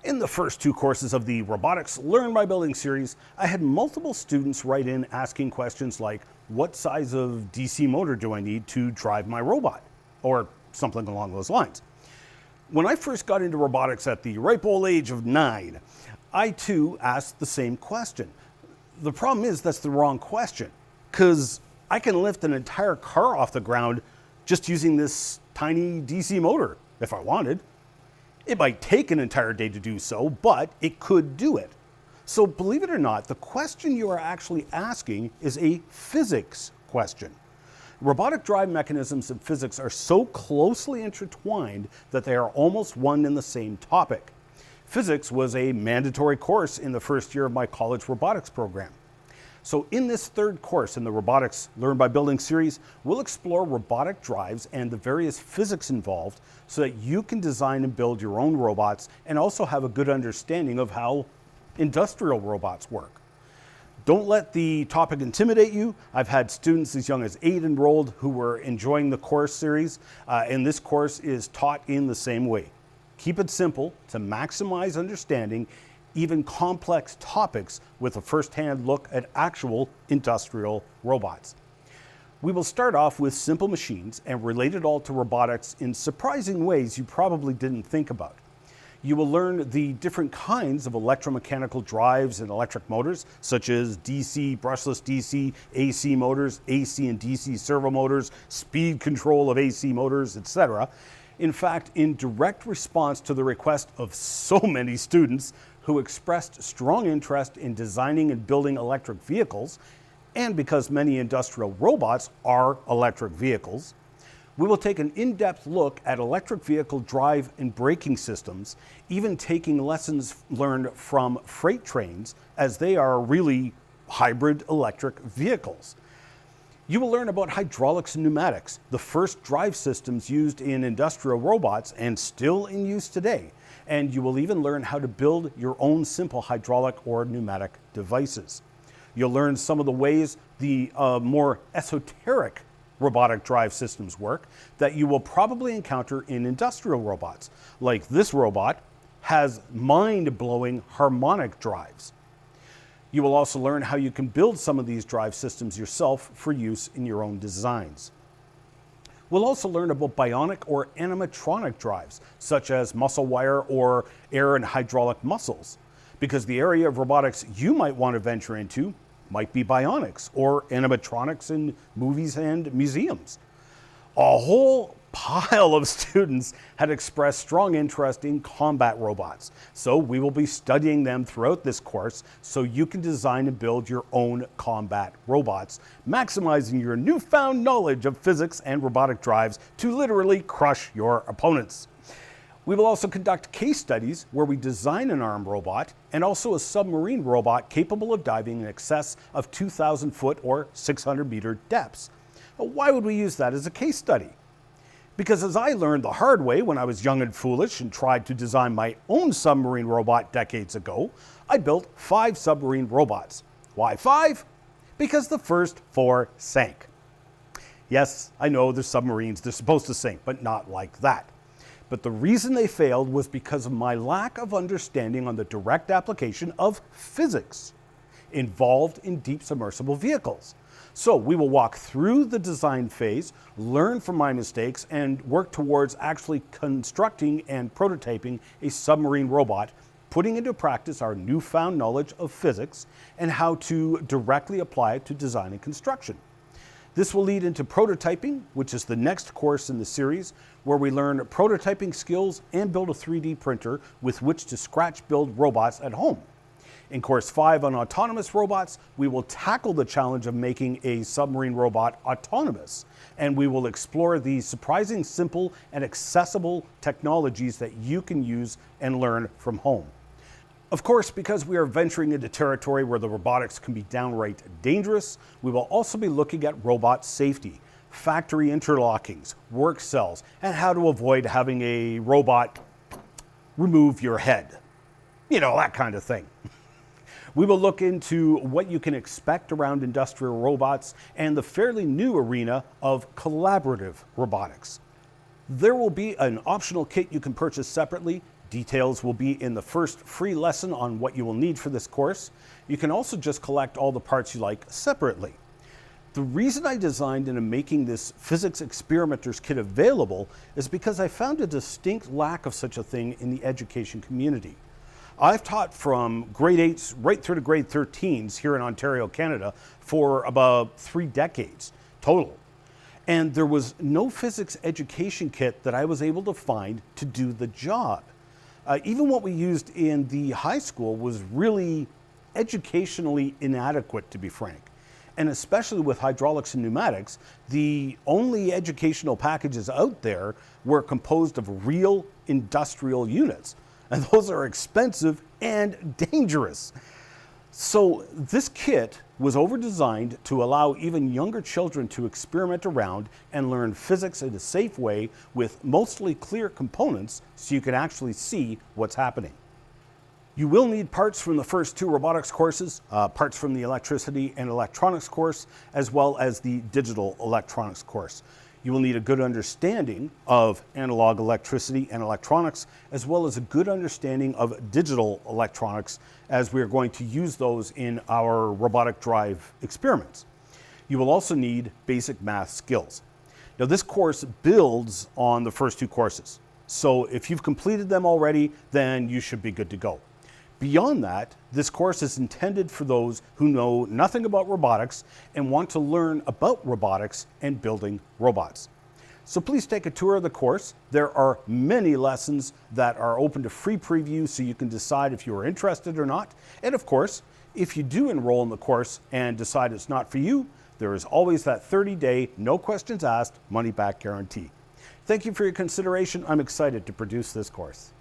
In the first two courses of the Robotics Learn by Building series, I had multiple students write in asking questions like, what size of DC motor do I need to drive my robot? Or something along those lines. When I first got into robotics at the ripe old age of 9, I too asked the same question. The problem is that's the wrong question, because I can lift an entire car off the ground just using this tiny DC motor if I wanted. It might take an entire day to do so, but it could do it. So believe it or not, the question you are actually asking is a physics question. Robotic drive mechanisms and physics are so closely intertwined that they are almost one and the same topic. Physics was a mandatory course in the first year of my college robotics program. So in this third course in the Robotics Learn by Building series, we'll explore robotic drives and the various physics involved so that you can design and build your own robots and also have a good understanding of how industrial robots work. Don't let the topic intimidate you. I've had students as young as 8 enrolled who were enjoying the course series, and this course is taught in the same way. Keep it simple to maximize understanding even complex topics with a first-hand look at actual industrial robots. We will start off with simple machines and relate it all to robotics in surprising ways you probably didn't think about. You will learn the different kinds of electromechanical drives and electric motors, such as DC, brushless DC, AC motors, AC and DC servo motors, speed control of AC motors, etc. In fact, in direct response to the request of so many students who expressed strong interest in designing and building electric vehicles, and because many industrial robots are electric vehicles, we will take an in-depth look at electric vehicle drive and braking systems, even taking lessons learned from freight trains, as they are really hybrid electric vehicles. You will learn about hydraulics and pneumatics, the first drive systems used in industrial robots and still in use today. And you will even learn how to build your own simple hydraulic or pneumatic devices. You'll learn some of the ways the more esoteric robotic drive systems work that you will probably encounter in industrial robots. Like this robot has mind-blowing harmonic drives. You will also learn how you can build some of these drive systems yourself for use in your own designs. We'll also learn about bionic or animatronic drives, such as muscle wire or air and hydraulic muscles, because the area of robotics you might want to venture into might be bionics or animatronics in movies and museums. A whole pile of students had expressed strong interest in combat robots, so we will be studying them throughout this course so you can design and build your own combat robots, maximizing your newfound knowledge of physics and robotic drives to literally crush your opponents. We will also conduct case studies where we design an armed robot and also a submarine robot capable of diving in excess of 2,000 foot or 600 meter depths. Why would we use that as a case study? Because as I learned the hard way when I was young and foolish and tried to design my own submarine robot decades ago, I built 5 submarine robots. Why 5? Because the first 4 sank. Yes, I know they're submarines, they're supposed to sink, but not like that. But the reason they failed was because of my lack of understanding on the direct application of physics involved in deep submersible vehicles. So we will walk through the design phase, learn from my mistakes, and work towards actually constructing and prototyping a submarine robot, putting into practice our newfound knowledge of physics and how to directly apply it to design and construction. This will lead into prototyping, which is the next course in the series, where we learn prototyping skills and build a 3D printer with which to scratch build robots at home. In course 5 on autonomous robots, we will tackle the challenge of making a submarine robot autonomous, and we will explore the surprising simple and accessible technologies that you can use and learn from home. Of course, because we are venturing into territory where the robotics can be downright dangerous, we will also be looking at robot safety, factory interlockings, work cells, and how to avoid having a robot remove your head. You know, that kind of thing. We will look into what you can expect around industrial robots and the fairly new arena of collaborative robotics. There will be an optional kit you can purchase separately, Details will be in the first free lesson on what you will need for this course. You can also just collect all the parts you like separately. The reason I designed and am making this physics experimenters kit available is because I found a distinct lack of such a thing in the education community. I've taught from grade 8s right through to grade 13s here in Ontario, Canada for about 3 decades total. And there was no physics education kit that I was able to find to do the job. Even what we used in the high school was really educationally inadequate, to be frank. And especially with hydraulics and pneumatics, the only educational packages out there were composed of real industrial units. And those are expensive and dangerous. So this kit was over-designed to allow even younger children to experiment around and learn physics in a safe way with mostly clear components so you can actually see what's happening. You will need parts from the first 2 robotics courses, parts from the electricity and electronics course, as well as the digital electronics course. You will need a good understanding of analog electricity and electronics, as well as a good understanding of digital electronics, as we are going to use those in our robotic drive experiments. You will also need basic math skills. Now, this course builds on the first 2 courses. So if you've completed them already, then you should be good to go. Beyond that, this course is intended for those who know nothing about robotics and want to learn about robotics and building robots. So please take a tour of the course. There are many lessons that are open to free preview so you can decide if you are interested or not. And of course, if you do enroll in the course and decide it's not for you, there is always that 30-day, no questions asked, money-back guarantee. Thank you for your consideration. I'm excited to produce this course.